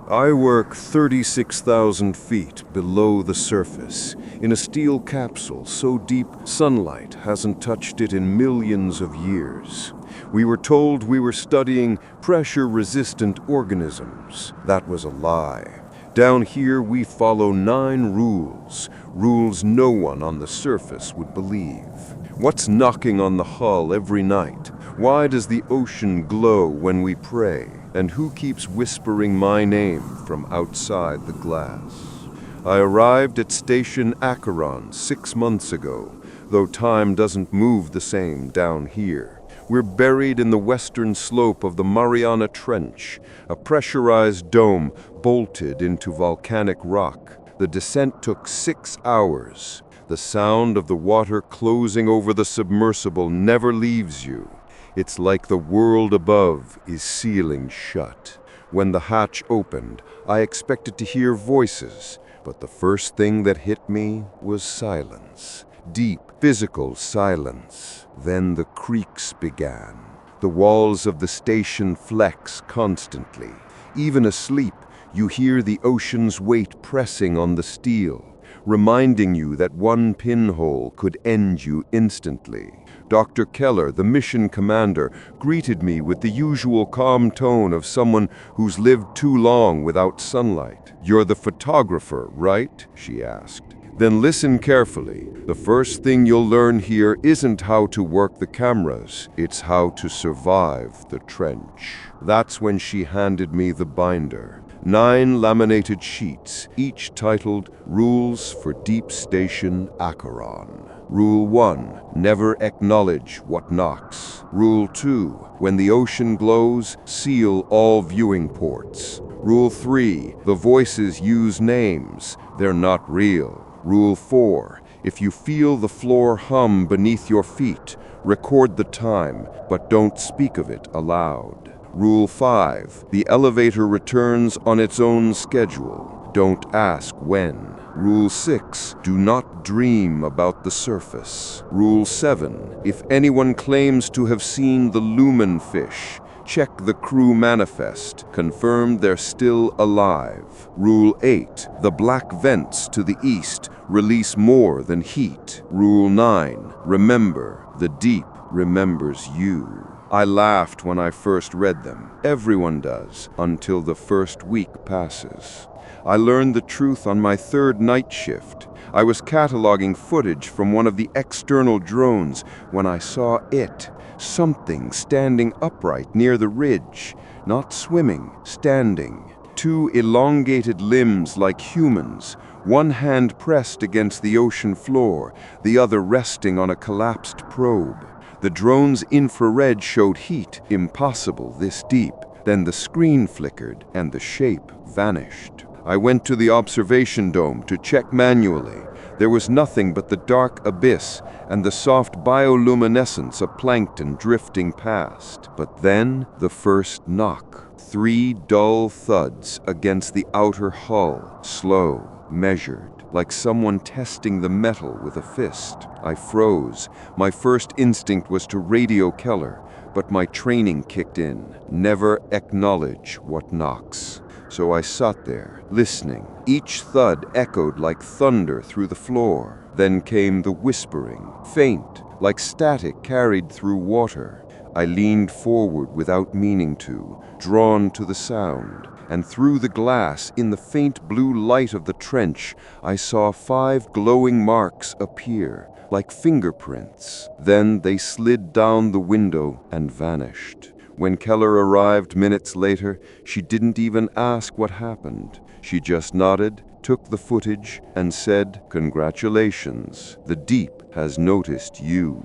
I work 36,000 feet below the surface in a steel capsule so deep sunlight hasn't touched it in millions of years. We were told we were studying pressure-resistant organisms. That was a lie. Down here we follow 9 rules, rules no one on the surface would believe. What's knocking on the hull every night? Why does the ocean glow when we pray? And who keeps whispering my name from outside the glass? I arrived at Station Acheron 6 months ago, though time doesn't move the same down here. We're buried in the western slope of the Mariana Trench, a pressurized dome bolted into volcanic rock. The descent took 6 hours. The sound of the water closing over the submersible never leaves you. It's like the world above is sealing shut. When the hatch opened, I expected to hear voices, but the first thing that hit me was silence. Deep, physical silence. Then the creaks began. The walls of the station flex constantly. Even asleep, you hear the ocean's weight pressing on the steel, reminding you that one pinhole could end you instantly. Dr. Keller, the mission commander, greeted me with the usual calm tone of someone who's lived too long without sunlight. "You're the photographer, right?" she asked. "Then listen carefully. The first thing you'll learn here isn't how to work the cameras, it's how to survive the trench." That's when she handed me the binder. 9 laminated sheets, each titled Rules for Deep Station Acheron. Rule 1, never acknowledge what knocks. Rule 2, when the ocean glows, seal all viewing ports. Rule 3, the voices use names, they're not real. Rule 4, if you feel the floor hum beneath your feet, record the time, but don't speak of it aloud. Rule 5, the elevator returns on its own schedule. Don't ask when. Rule 6, do not dream about the surface. Rule 7, if anyone claims to have seen the lumen fish, check the crew manifest, confirm they're still alive. Rule 8, the black vents to the east release more than heat. Rule 9, remember, the deep remembers you. I laughed when I first read them. Everyone does, until the first week passes. I learned the truth on my 3rd night shift. I was cataloging footage from one of the external drones when I saw it, something standing upright near the ridge, not swimming, standing. 2 elongated limbs like humans, one hand pressed against the ocean floor, the other resting on a collapsed probe. The drone's infrared showed heat, impossible this deep. Then the screen flickered and the shape vanished. I went to the observation dome to check manually. There was nothing but the dark abyss and the soft bioluminescence of plankton drifting past. But then the first knock. 3 dull thuds against the outer hull, slow, measured, like someone testing the metal with a fist. I froze. My first instinct was to radio Keller, but my training kicked in. Never acknowledge what knocks. So I sat there, listening. Each thud echoed like thunder through the floor. Then came the whispering, faint, like static carried through water. I leaned forward without meaning to, drawn to the sound. And through the glass, in the faint blue light of the trench, I saw 5 glowing marks appear, like fingerprints. Then they slid down the window and vanished. When Keller arrived minutes later, she didn't even ask what happened. She just nodded, took the footage, and said, "Congratulations, the deep has noticed you."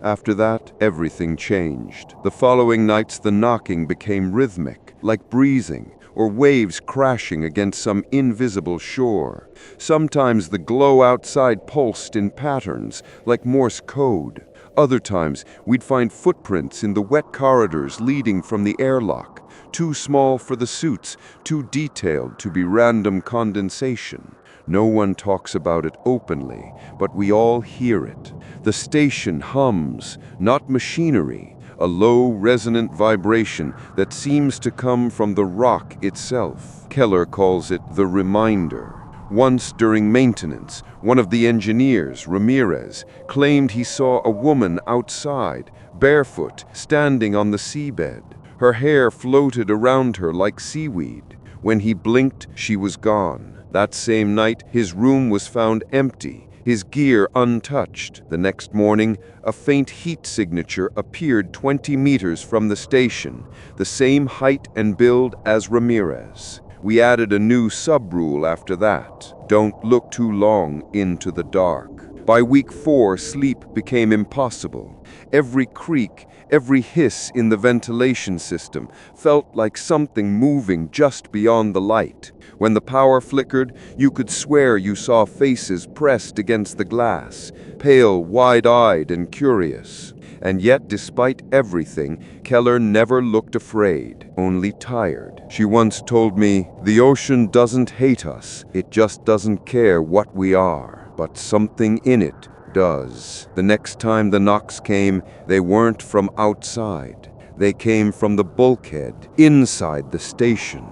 After that, everything changed. The following nights, the knocking became rhythmic, like breathing, or waves crashing against some invisible shore. Sometimes the glow outside pulsed in patterns, like Morse code. Other times, we'd find footprints in the wet corridors leading from the airlock, too small for the suits, too detailed to be random condensation. No one talks about it openly, but we all hear it. The station hums, not machinery, a low, resonant vibration that seems to come from the rock itself. Keller calls it the reminder. Once during maintenance, one of the engineers, Ramirez, claimed he saw a woman outside, barefoot, standing on the seabed. Her hair floated around her like seaweed. When he blinked, she was gone. That same night, his room was found empty, his gear untouched. The next morning, a faint heat signature appeared 20 meters from the station, the same height and build as Ramirez. We added a new sub-rule after that. Don't look too long into the dark. By week 4, sleep became impossible. Every creak, every hiss in the ventilation system felt like something moving just beyond the light. When the power flickered, you could swear you saw faces pressed against the glass, pale, wide-eyed, and curious. And yet, despite everything, Keller never looked afraid, only tired. She once told me, "The ocean doesn't hate us, it just doesn't care what we are, but something in it does." The next time the knocks came, they weren't from outside. They came from the bulkhead, inside the station.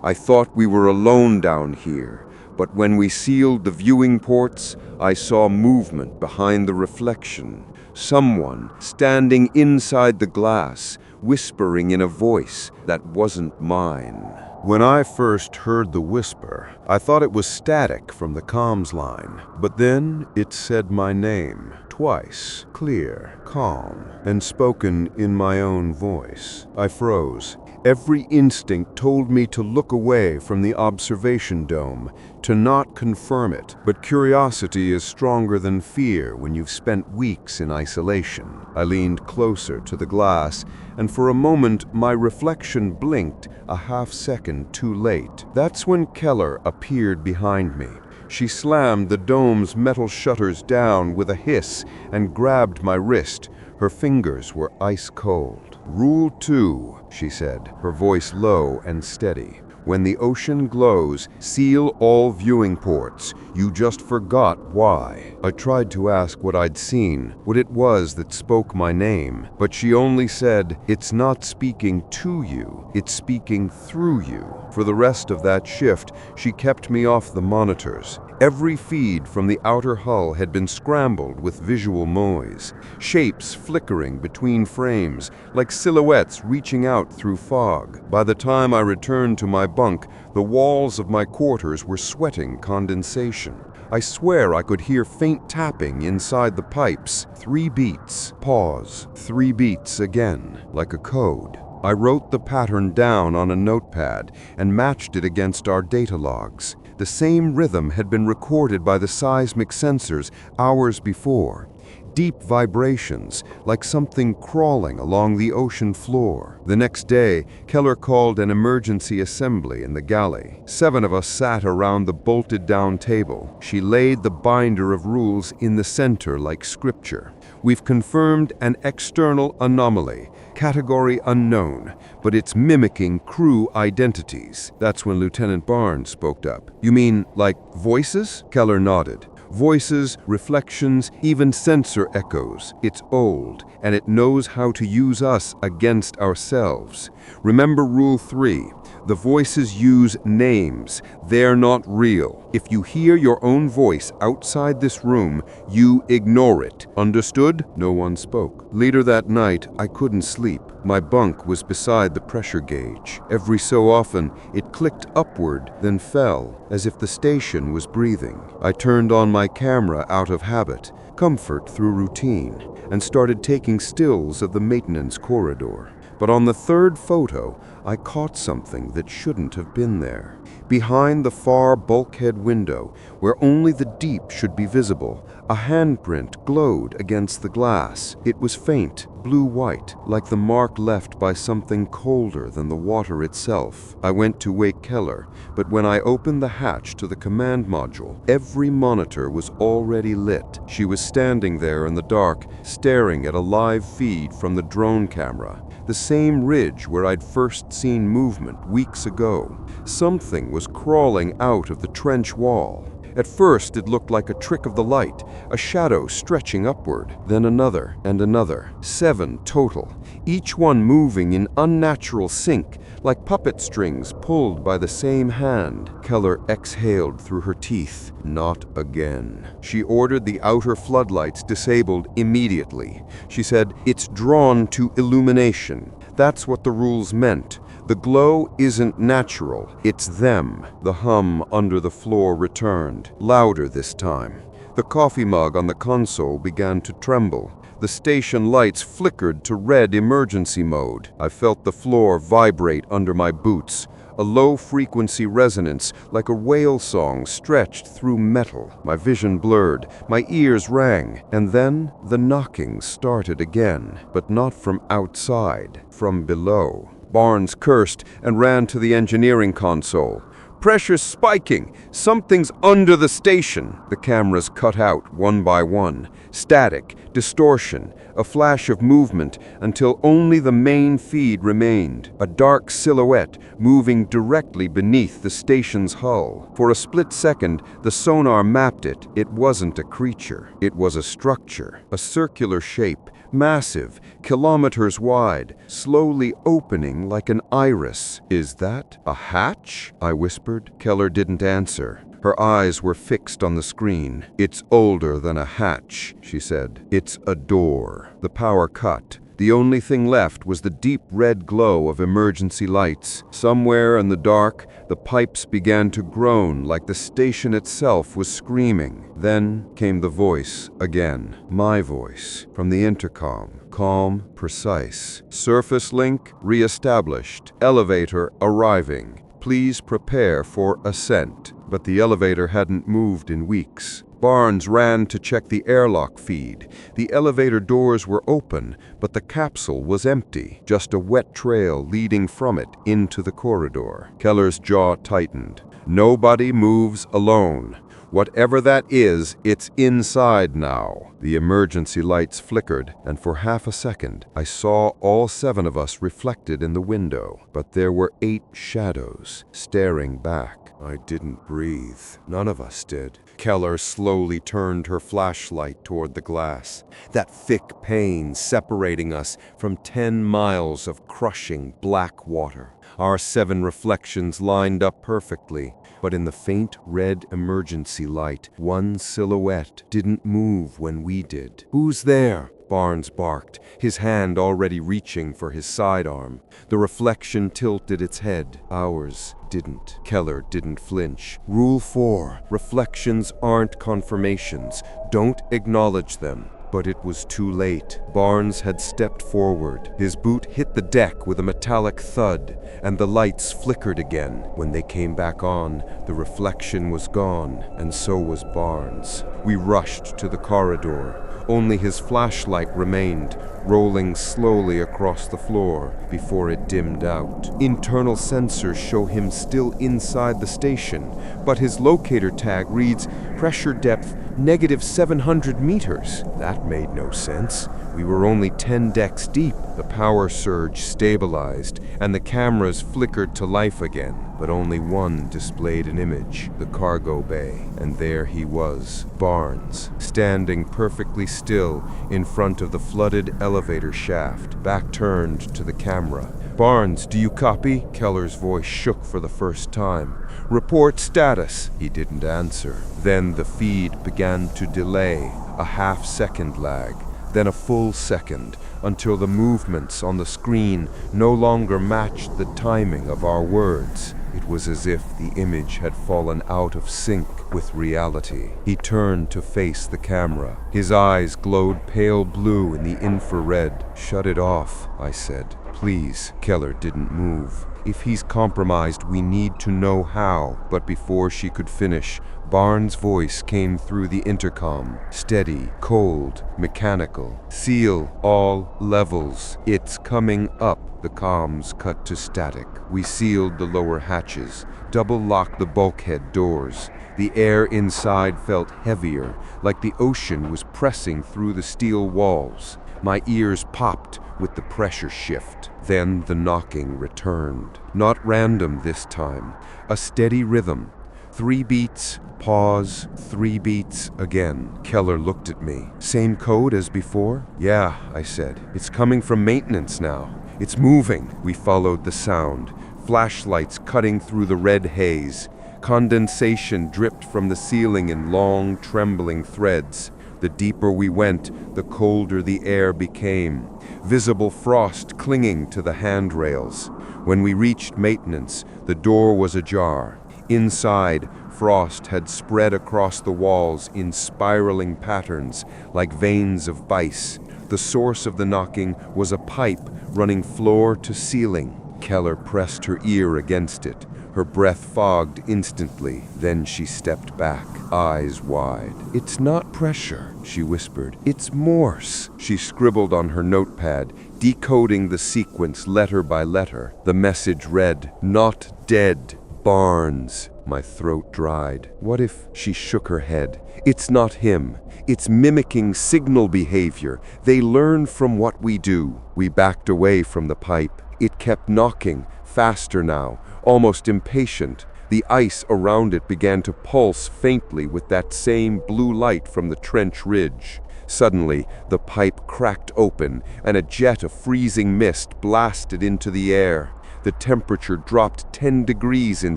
I thought we were alone down here, but when we sealed the viewing ports, I saw movement behind the reflection. Someone standing inside the glass, whispering in a voice that wasn't mine. When I first heard the whisper, I thought it was static from the comms line, but then it said my name, twice, clear, calm, and spoken in my own voice. I froze. Every instinct told me to look away from the observation dome, to not confirm it. But curiosity is stronger than fear when you've spent weeks in isolation. I leaned closer to the glass, and for a moment my reflection blinked a half-second too late. That's when Keller appeared behind me. She slammed the dome's metal shutters down with a hiss and grabbed my wrist. Her fingers were ice cold. "Rule 2, she said, her voice low and steady. When the ocean glows, seal all viewing ports. You just forgot why." I tried to ask what I'd seen, what it was that spoke my name, but she only said, "It's not speaking to you, it's speaking through you." For the rest of that shift, she kept me off the monitors. Every feed from the outer hull had been scrambled with visual noise, shapes flickering between frames, like silhouettes reaching out through fog. By the time I returned to my bunk, the walls of my quarters were sweating condensation. I swear I could hear faint tapping inside the pipes. 3 beats, pause, 3 beats again, like a code. I wrote the pattern down on a notepad and matched it against our data logs. The same rhythm had been recorded by the seismic sensors hours before. Deep vibrations, like something crawling along the ocean floor. The next day, Keller called an emergency assembly in the galley. 7 of us sat around the bolted-down table. She laid the binder of rules in the center like scripture. "We've confirmed an external anomaly, category unknown, but it's mimicking crew identities." That's when Lieutenant Barnes spoke up. "You mean, like, voices?" Keller nodded. "Voices, reflections, even sensor echoes. It's old, and it knows how to use us against ourselves. Remember Rule 3. The voices use names. They're not real. If you hear your own voice outside this room, you ignore it. Understood?" No one spoke. Later that night, I couldn't sleep. My bunk was beside the pressure gauge. Every so often, it clicked upward, then fell, as if the station was breathing. I turned on my camera out of habit, comfort through routine, and started taking stills of the maintenance corridor. But on the 3rd photo, I caught something that shouldn't have been there. Behind the far bulkhead window, where only the deep should be visible, a handprint glowed against the glass. It was faint, blue-white, like the mark left by something colder than the water itself. I went to wake Keller, but when I opened the hatch to the command module, every monitor was already lit. She was standing there in the dark, staring at a live feed from the drone camera, the same ridge where I'd first seen movement weeks ago. Something was crawling out of the trench wall. At first, it looked like a trick of the light, a shadow stretching upward, then another and another. 7 total, each one moving in unnatural sync, like puppet strings pulled by the same hand. Keller exhaled through her teeth. Not again. She ordered the outer floodlights disabled immediately. She said, "It's drawn to illumination. That's what the rules meant. The glow isn't natural, it's them." The hum under the floor returned, louder this time. The coffee mug on the console began to tremble. The station lights flickered to red emergency mode. I felt the floor vibrate under my boots. A low-frequency resonance, like a whale song, stretched through metal. My vision blurred, my ears rang, and then the knocking started again, but not from outside, from below. Barnes cursed and ran to the engineering console. "Pressure's spiking! Something's under the station!" The cameras cut out one by one. Static, distortion, a flash of movement until only the main feed remained. A dark silhouette moving directly beneath the station's hull. For a split second, the sonar mapped it. It wasn't a creature. It was a structure. A circular shape, massive, kilometers wide, slowly opening like an iris. "Is that a hatch?" I whispered. Keller didn't answer. Her eyes were fixed on the screen. "It's older than a hatch," she said. "It's a door." The power cut. The only thing left was the deep red glow of emergency lights. Somewhere in the dark, the pipes began to groan like the station itself was screaming. Then came the voice again, my voice, from the intercom. Calm, precise. "Surface link re-established. Elevator arriving. Please prepare for ascent." But the elevator hadn't moved in weeks. Barnes ran to check the airlock feed. The elevator doors were open, but the capsule was empty, just a wet trail leading from it into the corridor. Keller's jaw tightened. "Nobody moves alone. Whatever that is, it's inside now." The emergency lights flickered, and for half a second, I saw all 7 of us reflected in the window. But there were 8 shadows staring back. I didn't breathe. None of us did. Keller slowly turned her flashlight toward the glass. That thick pane separating us from 10 miles of crushing black water. Our 7 reflections lined up perfectly, but in the faint red emergency light, one silhouette didn't move when we did. "Who's there?" Barnes barked, his hand already reaching for his sidearm. The reflection tilted its head. Ours didn't. Keller didn't flinch. "Rule 4. Reflections aren't confirmations. Don't acknowledge them." But it was too late. Barnes had stepped forward. His boot hit the deck with a metallic thud, and the lights flickered again. When they came back on, the reflection was gone, and so was Barnes. We rushed to the corridor. Only his flashlight remained, rolling slowly across the floor before it dimmed out. Internal sensors show him still inside the station, but his locator tag reads pressure depth -700 meters. That made no sense. We were only 10 decks deep. The power surge stabilized, and the cameras flickered to life again. But only one displayed an image, the cargo bay. And there he was, Barnes, standing perfectly still in front of the flooded elevator shaft, back turned to the camera. "Barnes, do you copy?" Keller's voice shook for the first time. "Report status." He didn't answer. Then the feed began to delay, a half-second lag, then a full second, until the movements on the screen no longer matched the timing of our words. It was as if the image had fallen out of sync with reality. He turned to face the camera. His eyes glowed pale blue in the infrared. "Shut it off," I said. "Please." Keller didn't move. "If he's compromised, we need to know how." But before she could finish, Barnes' voice came through the intercom, steady, cold, mechanical. "Seal all levels. It's coming up." The comms cut to static. We sealed the lower hatches, double-locked the bulkhead doors. The air inside felt heavier, like the ocean was pressing through the steel walls. My ears popped with the pressure shift. Then the knocking returned. Not random this time, a steady rhythm. 3 beats, pause, 3 beats, again. Keller looked at me. Same code as before? Yeah, I said. It's coming from maintenance now. It's moving. We followed the sound. Flashlights cutting through the red haze. Condensation dripped from the ceiling in long, trembling threads. The deeper we went, the colder the air became. Visible frost clinging to the handrails. When we reached maintenance, the door was ajar. Inside, frost had spread across the walls in spiraling patterns, like veins of ice. The source of the knocking was a pipe running floor to ceiling. Keller pressed her ear against it. Her breath fogged instantly. Then she stepped back, eyes wide. "It's not pressure," she whispered. "It's Morse." She scribbled on her notepad, decoding the sequence letter by letter. The message read, "Not dead, Barnes." My throat dried. What if? She shook her head. "It's not him. It's mimicking signal behavior. They learn from what we do." We backed away from the pipe. It kept knocking, faster now, almost impatient. The ice around it began to pulse faintly with that same blue light from the trench ridge. Suddenly, the pipe cracked open, and a jet of freezing mist blasted into the air. The temperature dropped 10 degrees in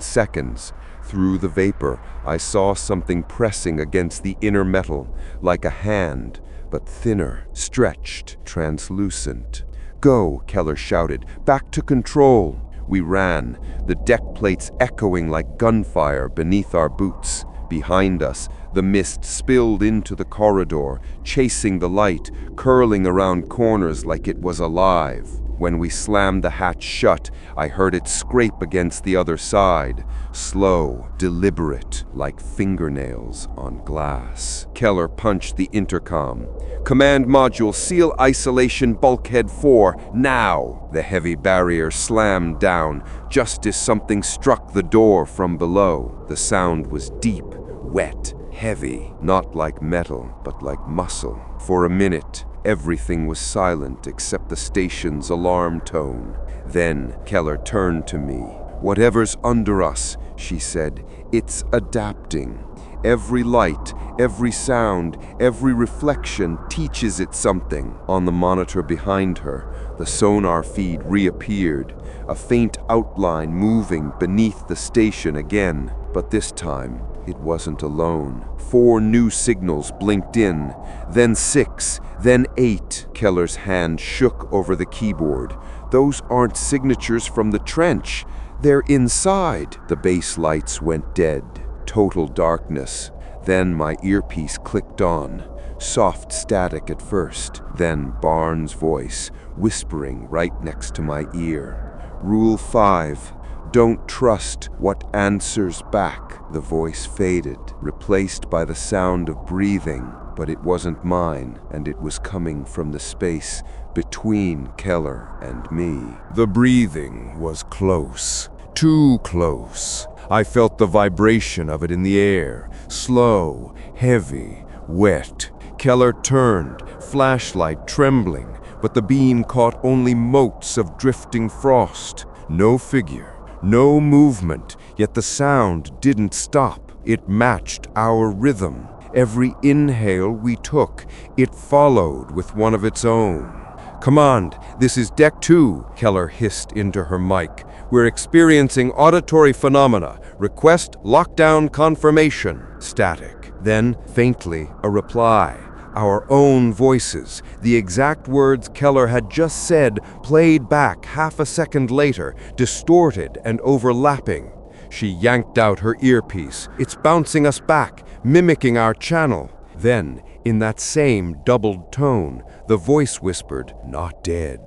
seconds. Through the vapor, I saw something pressing against the inner metal, like a hand, but thinner, stretched, translucent. "Go," Keller shouted. "Back to control." We ran, the deck plates echoing like gunfire beneath our boots. Behind us, the mist spilled into the corridor, chasing the light, curling around corners like it was alive. When we slammed the hatch shut, I heard it scrape against the other side, slow, deliberate, like fingernails on glass. Keller punched the intercom. "Command module, seal isolation bulkhead 4, now!" The heavy barrier slammed down, just as something struck the door from below. The sound was deep, wet, heavy, not like metal, but like muscle. For a minute, everything was silent except the station's alarm tone. Then Keller turned to me. "Whatever's under us," she said, "it's adapting. Every light, every sound, every reflection teaches it something." On the monitor behind her, the sonar feed reappeared, a faint outline moving beneath the station again. But this time, it wasn't alone. 4 new signals blinked in, then 6, then 8. Keller's hand shook over the keyboard. "Those aren't signatures from the trench. They're inside." The base lights went dead. Total darkness. Then my earpiece clicked on. Soft static at first, then Barnes' voice, whispering right next to my ear. "Rule 5. Don't trust what answers back." The voice faded, replaced by the sound of breathing, but it wasn't mine, and it was coming from the space between Keller and me. The breathing was close, too close. I felt the vibration of it in the air, slow, heavy, wet. Keller turned, flashlight trembling, but the beam caught only motes of drifting frost. No figure, no movement, yet the sound didn't stop. It matched our rhythm. Every inhale we took, it followed with one of its own. "Command, this is Deck 2, Keller hissed into her mic. "We're experiencing auditory phenomena. Request lockdown confirmation." Static. Then, faintly, a reply. Our own voices, the exact words Keller had just said, played back half a second later, distorted and overlapping. She yanked out her earpiece. "It's bouncing us back, mimicking our channel." Then, in that same doubled tone, the voice whispered, "Not dead."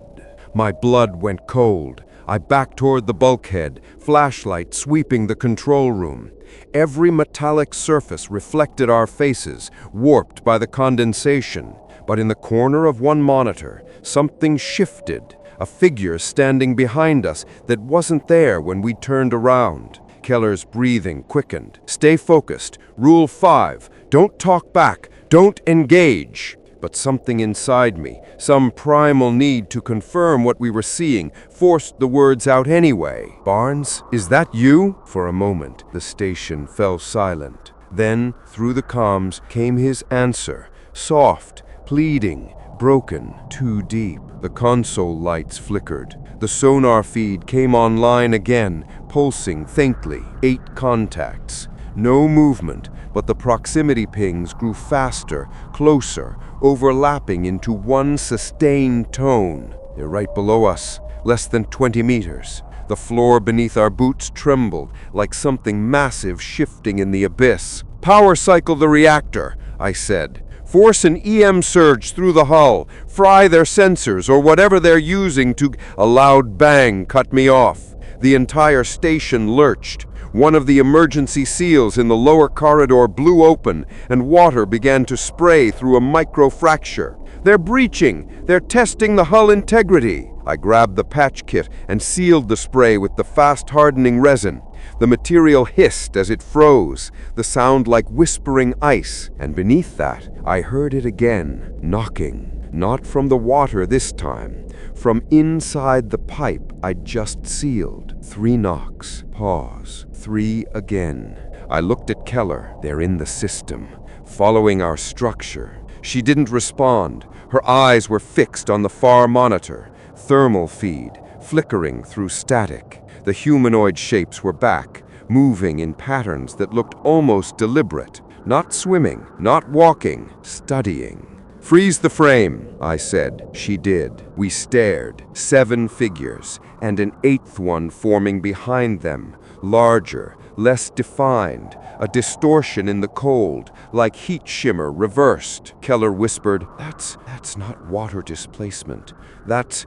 My blood went cold. I backed toward the bulkhead, flashlight sweeping the control room. Every metallic surface reflected our faces, warped by the condensation. But in the corner of one monitor, something shifted, a figure standing behind us that wasn't there when we turned around. Keller's breathing quickened. "Stay focused. Rule 5. Don't talk back. Don't engage." But something inside me, some primal need to confirm what we were seeing, forced the words out anyway. "Barnes, is that you?" For a moment, the station fell silent. Then, through the comms, came his answer, soft, pleading, broken, too deep. The console lights flickered. The sonar feed came online again, pulsing faintly. 8 contacts. No movement, but the proximity pings grew faster, closer, overlapping into one sustained tone. They're right below us, less than 20 meters. The floor beneath our boots trembled, like something massive shifting in the abyss. "Power cycle the reactor," I said. "Force an EM surge through the hull. Fry their sensors or whatever they're using to—" A loud bang cut me off. The entire station lurched. One of the emergency seals in the lower corridor blew open, and water began to spray through a microfracture. "They're breaching! They're testing the hull integrity!" I grabbed the patch kit and sealed the spray with the fast-hardening resin. The material hissed as it froze, the sound like whispering ice, and beneath that, I heard it again, knocking. Not from the water this time, from inside the pipe I'd just sealed. 3 knocks, pause, 3 again. I looked at Keller. They're in the system, following our structure. She didn't respond. Her eyes were fixed on the far monitor, thermal feed, flickering through static. The humanoid shapes were back, moving in patterns that looked almost deliberate. Not swimming, not walking, studying. "Freeze the frame," I said. She did. We stared. 7 figures, and an 8th one forming behind them, larger, less defined, a distortion in the cold, like heat shimmer reversed. Keller whispered, That's not water displacement. That's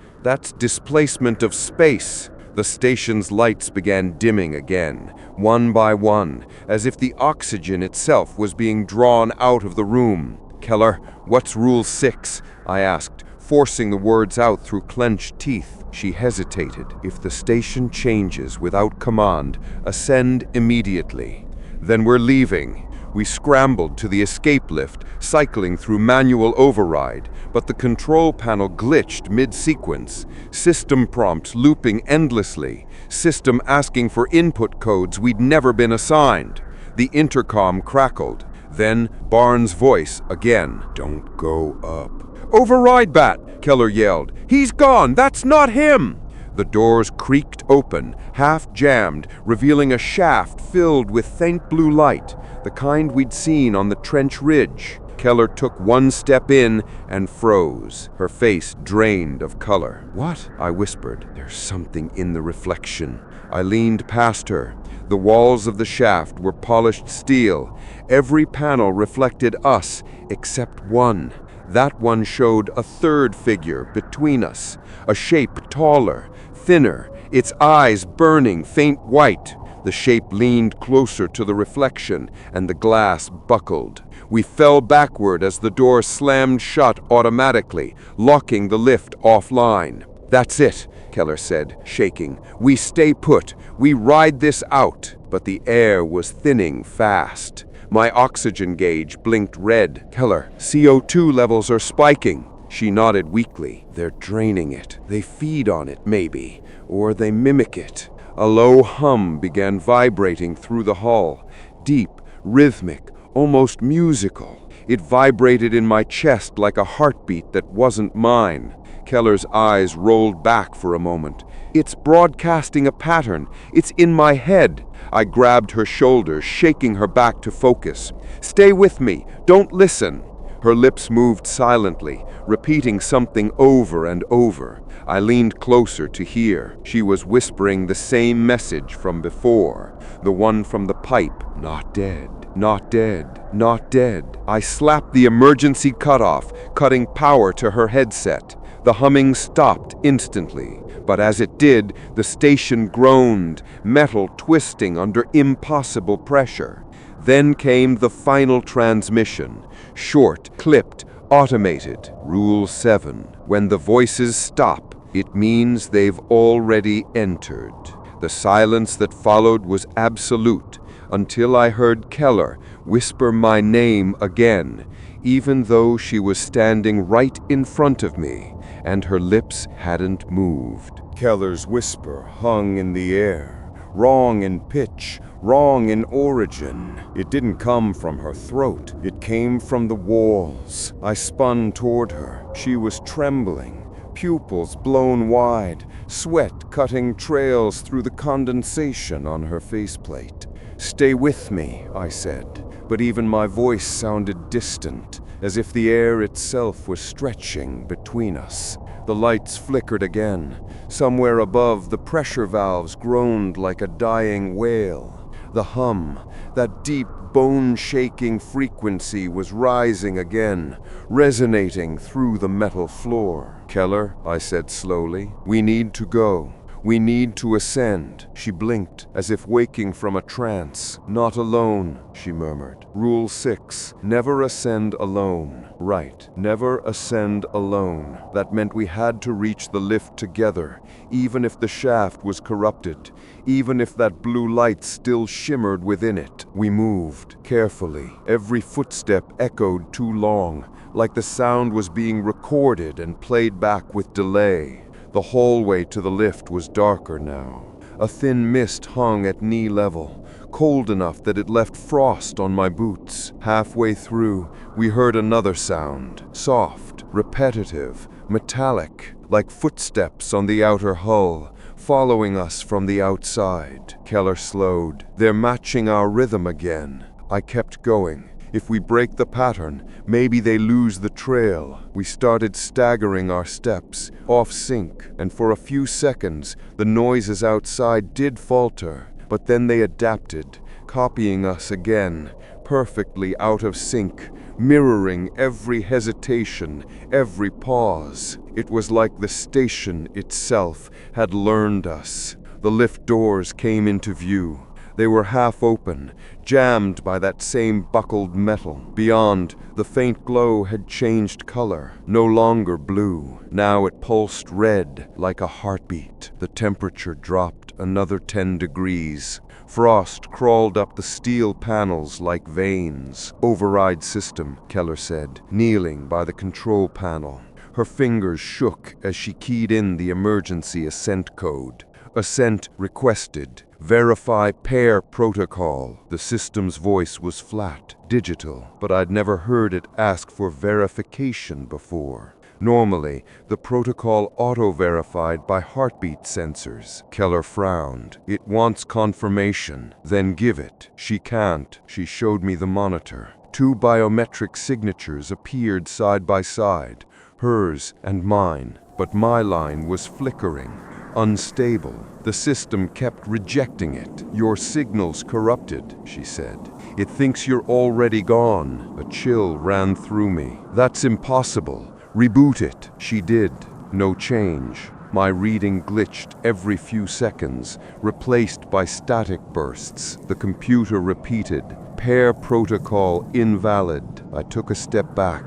displacement of space." The station's lights began dimming again, one by one, as if the oxygen itself was being drawn out of the room. "Keller, what's Rule 6? I asked, forcing the words out through clenched teeth. She hesitated. "If the station changes without command, ascend immediately." "Then we're leaving." We scrambled to the escape lift, cycling through manual override, but the control panel glitched mid-sequence. System prompts looping endlessly, system asking for input codes we'd never been assigned. The intercom crackled. Then Barnes' voice again. "Don't go up." "Override bat!" Keller yelled. "He's gone! That's not him!" The doors creaked open, half jammed, revealing a shaft filled with faint blue light, the kind we'd seen on the trench ridge. Keller took one step in and froze, her face drained of color. "What?" I whispered. "There's something in the reflection." I leaned past her. The walls of the shaft were polished steel. Every panel reflected us, except one. That one showed a 3rd figure between us, a shape taller, thinner, its eyes burning faint white. The shape leaned closer to the reflection, and the glass buckled. We fell backward as the door slammed shut automatically, locking the lift offline. "That's it," Keller said, shaking. "We stay put. We ride this out." But the air was thinning fast. My oxygen gauge blinked red. "Keller, CO2 levels are spiking." She nodded weakly. "They're draining it. They feed on it, maybe. Or they mimic it." A low hum began vibrating through the hull. Deep, rhythmic, almost musical. It vibrated in my chest like a heartbeat that wasn't mine. Keller's eyes rolled back for a moment. "It's broadcasting a pattern. It's in my head." I grabbed her shoulders, shaking her back to focus. "Stay with me. Don't listen." Her lips moved silently, repeating something over and over. I leaned closer to hear. She was whispering the same message from before, the one from the pipe. "Not dead. Not dead. Not dead." I slapped the emergency cutoff, cutting power to her headset. The humming stopped instantly, but as it did, the station groaned, metal twisting under impossible pressure. Then came the final transmission, short, clipped, automated. Rule 7. When the voices stop, it means they've already entered. The silence that followed was absolute, until I heard Keller whisper my name again, even though she was standing right in front of me and her lips hadn't moved. Keller's whisper hung in the air, wrong in pitch, wrong in origin. It didn't come from her throat, it came from the walls. I spun toward her. She was trembling, pupils blown wide, sweat cutting trails through the condensation on her faceplate. "Stay with me," I said, but even my voice sounded distant, as if the air itself was stretching between us. The lights flickered again. Somewhere above, the pressure valves groaned like a dying whale. The hum, that deep, bone-shaking frequency, was rising again, resonating through the metal floor. "Keller," I said slowly, "we need to go. We need to ascend." She blinked, as if waking from a trance. "Not alone," she murmured. "Rule 6, never ascend alone." Right, never ascend alone. That meant we had to reach the lift together, even if the shaft was corrupted, even if that blue light still shimmered within it. We moved, carefully. Every footstep echoed too long, like the sound was being recorded and played back with delay. The hallway to the lift was darker now. A thin mist hung at knee level, cold enough that it left frost on my boots. Halfway through, we heard another sound, soft, repetitive, metallic, like footsteps on the outer hull, following us from the outside. Keller slowed. "They're matching our rhythm again." I kept going. If we break the pattern, maybe they lose the trail. We started staggering our steps, off sync, and for a few seconds, the noises outside did falter, but then they adapted, copying us again, perfectly out of sync, mirroring every hesitation, every pause. It was like the station itself had learned us. The lift doors came into view. They were half open, jammed by that same buckled metal. Beyond, the faint glow had changed color, no longer blue. Now it pulsed red, like a heartbeat. The temperature dropped another 10 degrees. Frost crawled up the steel panels like veins. "Override system," Keller said, kneeling by the control panel. Her fingers shook as she keyed in the emergency ascent code. "Ascent requested. Verify pair protocol." The system's voice was flat, digital, but I'd never heard it ask for verification before. Normally, the protocol auto-verified by heartbeat sensors. Keller frowned. "It wants confirmation. Then give it." "She can't." She showed me the monitor. 2 biometric signatures appeared side by side, hers and mine, but my line was flickering, unstable. The system kept rejecting it. "Your signal's corrupted," she said. "It thinks you're already gone." A chill ran through me. "That's impossible. Reboot it." She did. No change. My reading glitched every few seconds, replaced by static bursts. The computer repeated, "Pair protocol invalid." I took a step back,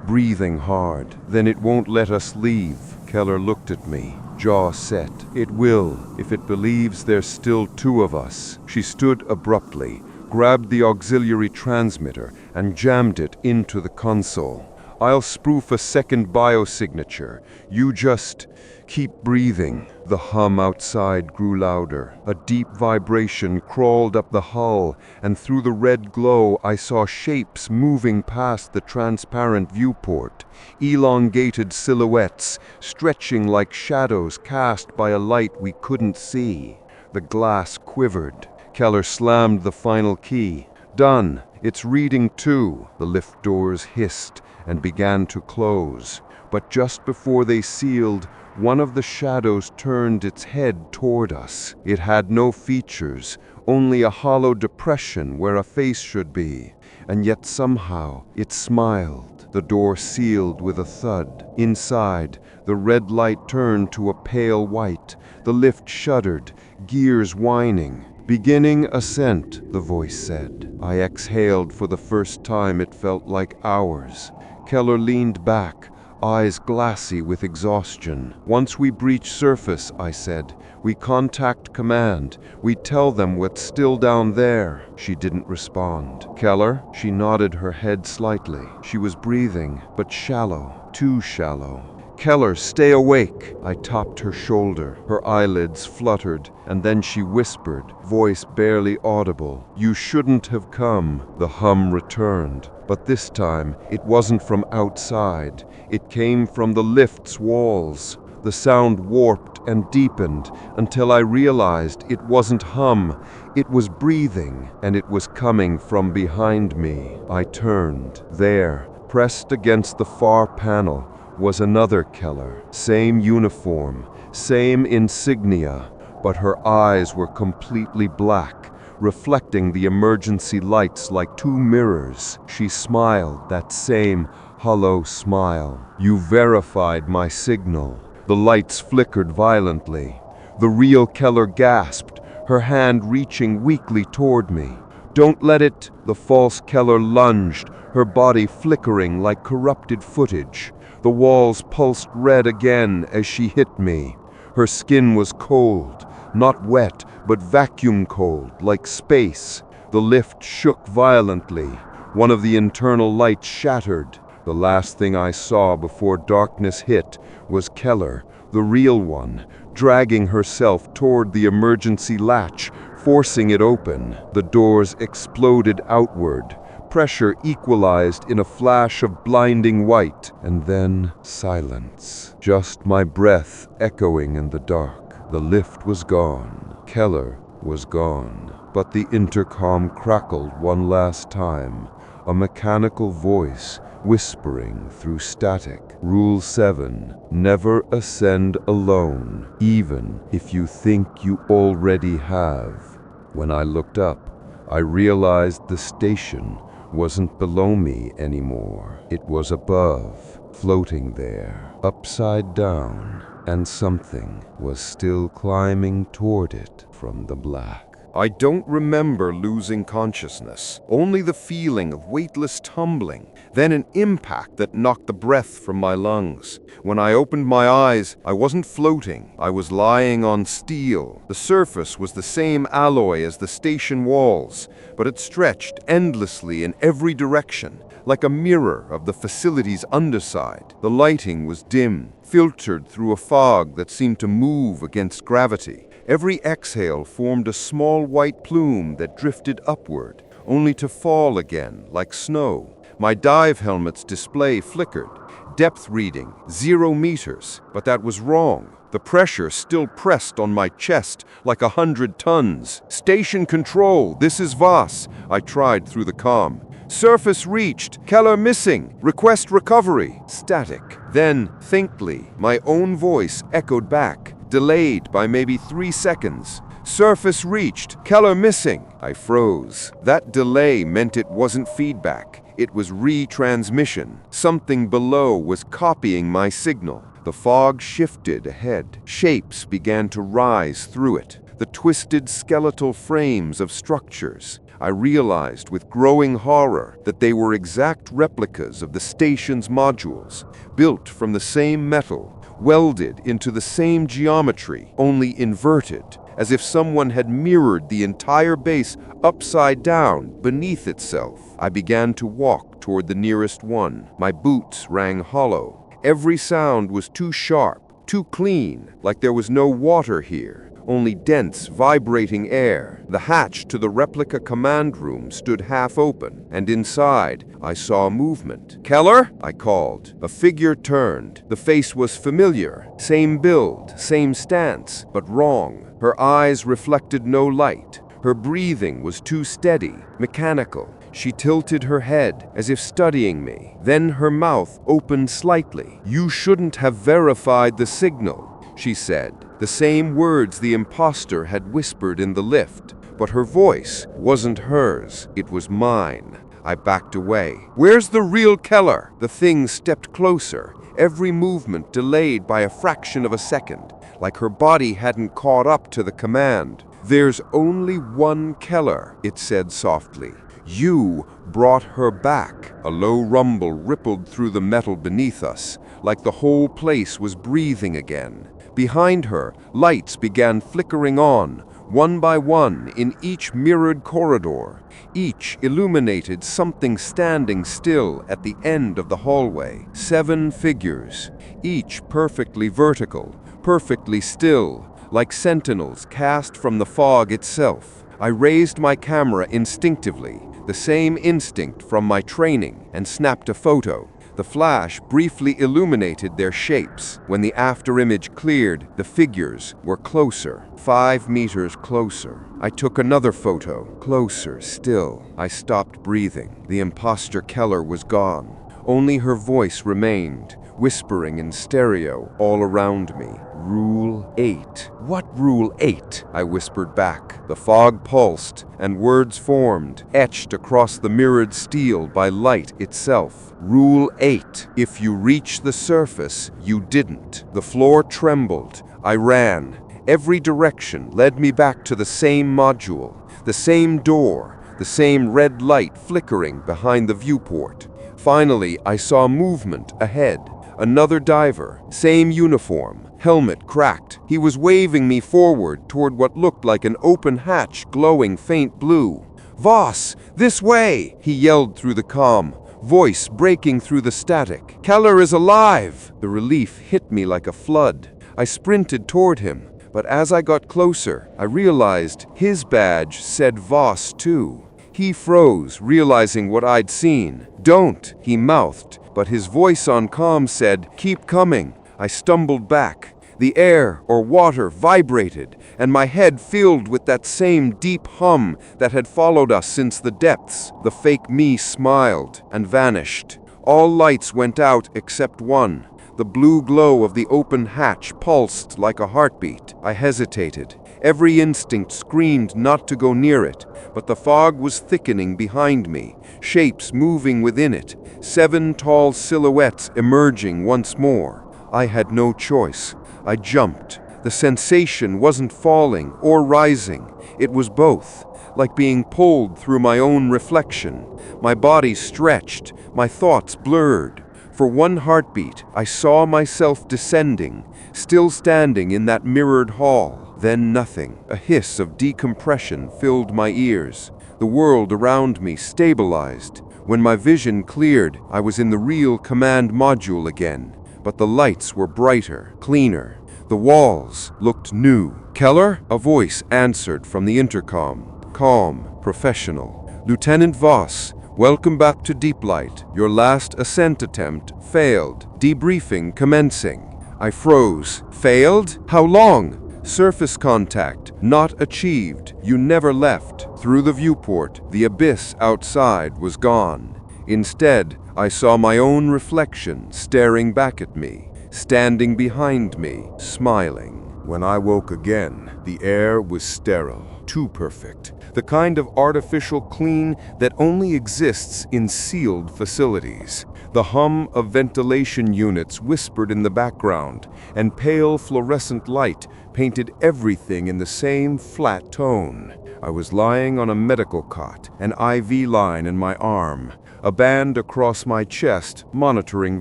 breathing hard. "Then it won't let us leave." Keller looked at me, jaw set. "It will, if it believes there's still 2 of us." She stood abruptly, grabbed the auxiliary transmitter, and jammed it into the console. "I'll spoof a second biosignature. You just keep breathing." The hum outside grew louder. A deep vibration crawled up the hull, and through the red glow I saw shapes moving past the transparent viewport, elongated silhouettes, stretching like shadows cast by a light we couldn't see. The glass quivered. Keller slammed the final key. "Done. It's reading 2. The lift doors hissed and began to close. But just before they sealed, one of the shadows turned its head toward us. It had no features, only a hollow depression where a face should be. And yet somehow it smiled. The door sealed with a thud. Inside, the red light turned to a pale white. The lift shuddered, gears whining. "Beginning ascent," the voice said. I exhaled for the first time. It felt like hours. Keller leaned back, eyes glassy with exhaustion. "Once we breach surface," I said, We contact command. We tell them what's still down there." She didn't respond. "Keller?" She nodded her head slightly. She was breathing, but shallow, too shallow. "Keller, stay awake." I topped her shoulder. Her eyelids fluttered, and then she whispered, voice barely audible, "You shouldn't have come." The hum returned, but this time it wasn't from outside. It came from the lift's walls. The sound warped and deepened until I realized it wasn't hum. It was breathing, and it was coming from behind me. I turned. There, pressed against the far panel, was another Keller. Same uniform, same insignia, but her eyes were completely black, reflecting the emergency lights like two mirrors. She smiled, that same hollow smile. "You verified my signal." The lights flickered violently. The real Keller gasped, her hand reaching weakly toward me. "Don't let it!" The false Keller lunged, her body flickering like corrupted footage. The walls pulsed red again as she hit me. Her skin was cold, not wet, but vacuum cold, like space. The lift shook violently. One of the internal lights shattered. The last thing I saw before darkness hit was Keller, the real one, dragging herself toward the emergency latch, forcing it open. The doors exploded outward. Pressure equalized in a flash of blinding white, and then silence. Just my breath echoing in the dark. The lift was gone. Keller was gone. But the intercom crackled one last time, a mechanical voice whispering through static. "Rule 7, never ascend alone, even if you think you already have." When I looked up, I realized the station wasn't below me anymore. It was above, floating there, upside down, and something was still climbing toward it from the black. I don't remember losing consciousness, only the feeling of weightless tumbling, then an impact that knocked the breath from my lungs. When I opened my eyes, I wasn't floating, I was lying on steel. The surface was the same alloy as the station walls, but it stretched endlessly in every direction, like a mirror of the facility's underside. The lighting was dim, filtered through a fog that seemed to move against gravity. Every exhale formed a small white plume that drifted upward, only to fall again like snow. My dive helmet's display flickered. Depth reading, 0 meters, but that was wrong. The pressure still pressed on my chest like 100 tons. "Station control, this is Voss," I tried through the comm. "Surface reached, Keller missing, request recovery." Static. Then, faintly, my own voice echoed back, delayed by maybe 3 seconds. "Surface reached, Keller missing." I froze. That delay meant it wasn't feedback. It was retransmission. Something below was copying my signal. The fog shifted ahead. Shapes began to rise through it. The twisted skeletal frames of structures. I realized with growing horror that they were exact replicas of the station's modules, built from the same metal, welded into the same geometry, only inverted, as if someone had mirrored the entire base upside down beneath itself. I began to walk toward the nearest one. My boots rang hollow. Every sound was too sharp, too clean, like there was no water here, only dense, vibrating air. The hatch to the replica command room stood half open, and inside I saw movement. "Keller?" I called. A figure turned. The face was familiar. Same build, same stance, but wrong. Her eyes reflected no light. Her breathing was too steady, mechanical. She tilted her head as if studying me. Then her mouth opened slightly. "You shouldn't have verified the signal," she said. The same words the imposter had whispered in the lift. But her voice wasn't hers. It was mine. I backed away. "Where's the real Keller?" The thing stepped closer, every movement delayed by a fraction of a second, like her body hadn't caught up to the command. "There's only one Keller," it said softly. "You brought her back." A low rumble rippled through the metal beneath us, like the whole place was breathing again. Behind her, lights began flickering on, one by one, in each mirrored corridor. Each illuminated something standing still at the end of the hallway. 7 figures, each perfectly vertical, perfectly still, like sentinels cast from the fog itself. I raised my camera instinctively, the same instinct from my training, and snapped a photo. The flash briefly illuminated their shapes. When the afterimage cleared, the figures were closer, 5 meters closer. I took another photo, closer still. I stopped breathing. The imposter Keller was gone. Only her voice remained, whispering in stereo all around me. Rule 8. What Rule 8? I whispered back. The fog pulsed, and words formed, etched across the mirrored steel by light itself. Rule 8. If you reach the surface, you didn't. The floor trembled. I ran. Every direction led me back to the same module, the same door, the same red light flickering behind the viewport. Finally, I saw movement ahead. Another diver, same uniform, helmet cracked. He was waving me forward toward what looked like an open hatch glowing faint blue. "Voss, this way!" he yelled through the comm, voice breaking through the static. "Keller is alive!" The relief hit me like a flood. I sprinted toward him, but as I got closer, I realized his badge said Voss too. He froze, realizing what I'd seen. "Don't," he mouthed, but his voice on comm said, "Keep coming." I stumbled back. The air or water vibrated, and my head filled with that same deep hum that had followed us since the depths. The fake me smiled and vanished. All lights went out except one. The blue glow of the open hatch pulsed like a heartbeat. I hesitated. Every instinct screamed not to go near it, but the fog was thickening behind me, shapes moving within it, 7 tall silhouettes emerging once more. I had no choice. I jumped. The sensation wasn't falling or rising. It was both, like being pulled through my own reflection. My body stretched, my thoughts blurred. For one heartbeat, I saw myself descending, still standing in that mirrored hall. Then nothing. A hiss of decompression filled my ears. The world around me stabilized. When my vision cleared, I was in the real command module again. But the lights were brighter, cleaner. The walls looked new. "Keller?" A voice answered from the intercom. Calm, professional. "Lieutenant Voss, welcome back to Deep Light. Your last ascent attempt failed. Debriefing commencing." I froze. "Failed? How long?" "Surface contact not achieved. You never left." Through the viewport, the abyss outside was gone. Instead, I saw my own reflection staring back at me, standing behind me, smiling. When I woke again, the air was sterile, too perfect. The kind of artificial clean that only exists in sealed facilities. The hum of ventilation units whispered in the background, and pale fluorescent light painted everything in the same flat tone. I was lying on a medical cot, an IV line in my arm, a band across my chest monitoring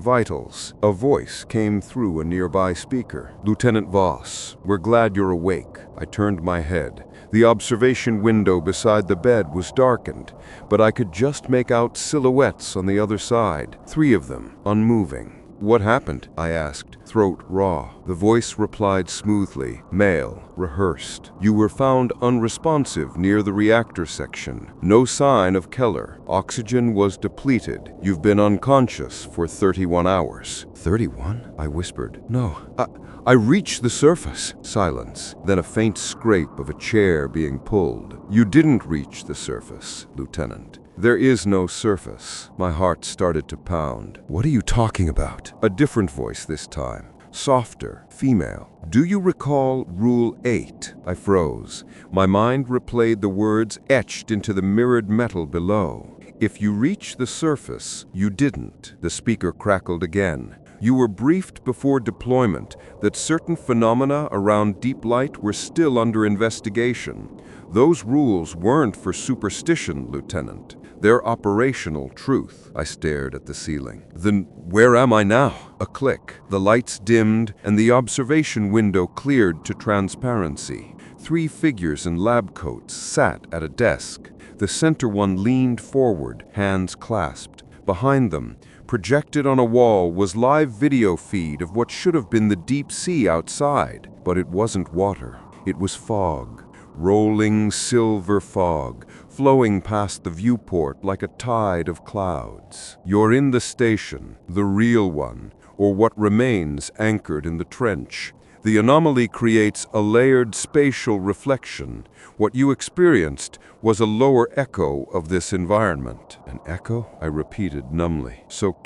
vitals. A voice came through a nearby speaker. "Lieutenant Voss, we're glad you're awake." I turned my head. The observation window beside the bed was darkened, but I could just make out silhouettes on the other side, 3 of them, unmoving. "What happened?" I asked, throat raw. The voice replied smoothly, male, rehearsed. "You were found unresponsive near the reactor section. No sign of Keller. Oxygen was depleted. You've been unconscious for 31 hours. 31? I whispered. "No, I reached the surface." Silence. Then a faint scrape of a chair being pulled. "You didn't reach the surface, Lieutenant. There is no surface." My heart started to pound. "What are you talking about?" A different voice this time. Softer, female. "Do you recall Rule 8? I froze. My mind replayed the words etched into the mirrored metal below. "If you reach the surface, you didn't." The speaker crackled again. You were briefed before deployment that certain phenomena around deep light were still under investigation. Those rules weren't for superstition, Lieutenant. They're operational truth. I stared at the ceiling. Then where am I now? A click. The lights dimmed and the observation window cleared to transparency. 3 figures in lab coats sat at a desk. The center one leaned forward, hands clasped. Behind them, projected on a wall, was live video feed of what should have been the deep sea outside. But it wasn't water. It was fog. Rolling silver fog, flowing past the viewport like a tide of clouds. You're in the station, the real one, or what remains anchored in the trench. The anomaly creates a layered spatial reflection. What you experienced was a lower echo of this environment. An echo? I repeated numbly. So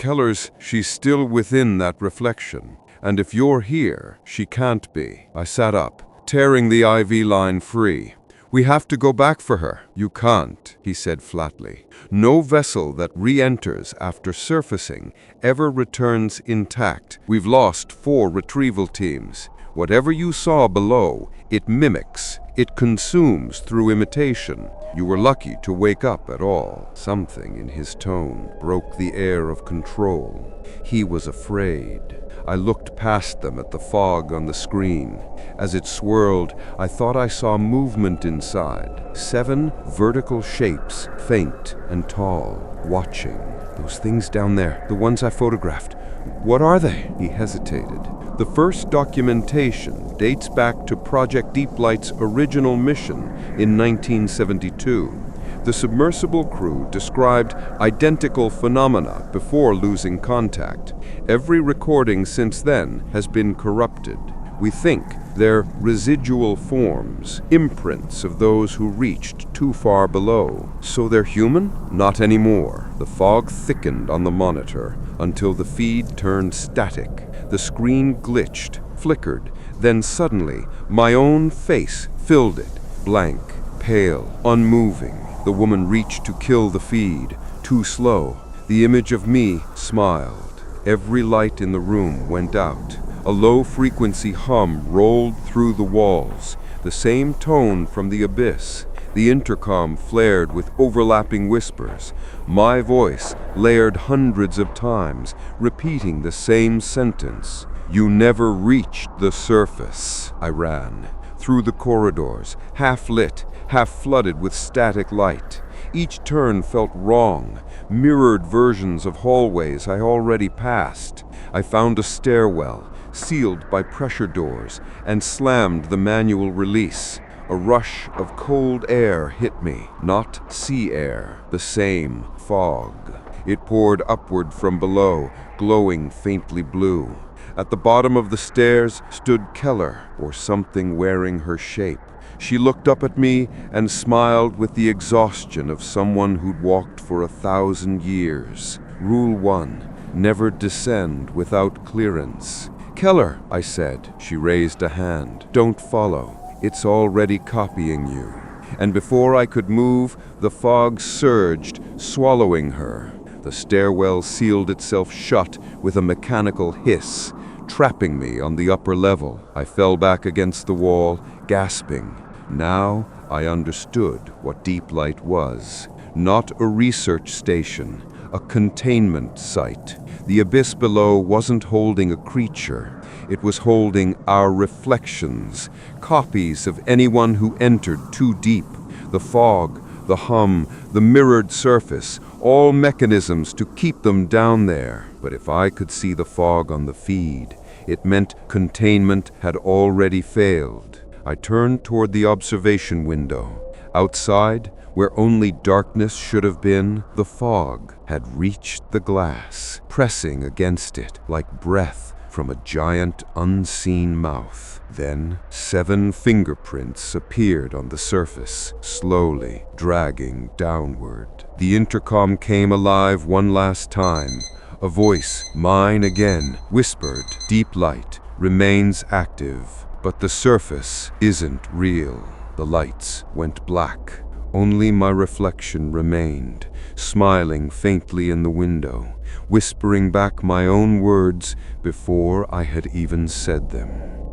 she's still within that reflection. And if you're here, she can't be. I sat up, tearing the IV line free. We have to go back for her. You can't, he said flatly. No vessel that re-enters after surfacing ever returns intact. We've lost 4 retrieval teams. Whatever you saw below, it mimics. It consumes through imitation. You were lucky to wake up at all. Something in his tone broke the air of control. He was afraid. I looked past them at the fog on the screen. As it swirled, I thought I saw movement inside. 7 vertical shapes, faint and tall, watching. Those things down there, the ones I photographed. What are they? He hesitated. The first documentation dates back to Project Deep Light's original mission in 1972. The submersible crew described identical phenomena before losing contact. Every recording since then has been corrupted. We think they're residual forms, imprints of those who reached too far below. So they're human? Not anymore. The fog thickened on the monitor until the feed turned static. The screen glitched, flickered, then suddenly my own face filled it, blank, pale, unmoving. The woman reached to kill the feed, too slow. The image of me smiled. Every light in the room went out. A low-frequency hum rolled through the walls, the same tone from the abyss. The intercom flared with overlapping whispers. My voice layered hundreds of times, repeating the same sentence. You never reached the surface. I ran through the corridors, half lit, half flooded with static light. Each turn felt wrong, mirrored versions of hallways I already passed. I found a stairwell, sealed by pressure doors, and slammed the manual release. A rush of cold air hit me, not sea air, the same fog. It poured upward from below, glowing faintly blue. At the bottom of the stairs stood Keller, or something wearing her shape. She looked up at me and smiled with the exhaustion of someone who'd walked for 1,000 years. Rule 1, never descend without clearance. Keller, I said. She raised a hand. Don't follow. It's already copying you. And before I could move, the fog surged, swallowing her. The stairwell sealed itself shut with a mechanical hiss, trapping me on the upper level. I fell back against the wall, gasping. Now I understood what deep light was. Not a research station, a containment site. The abyss below wasn't holding a creature. It was holding our reflections, copies of anyone who entered too deep. The fog, the hum, the mirrored surface, all mechanisms to keep them down there. But if I could see the fog on the feed, it meant containment had already failed. I turned toward the observation window. Outside, where only darkness should have been, the fog had reached the glass, pressing against it like breath from a giant unseen mouth. Then 7 fingerprints appeared on the surface, slowly dragging downward. The intercom came alive one last time. A voice, mine again, whispered, "Deep light remains active, but the surface isn't real." The lights went black. Only my reflection remained, smiling faintly in the window, whispering back my own words before I had even said them.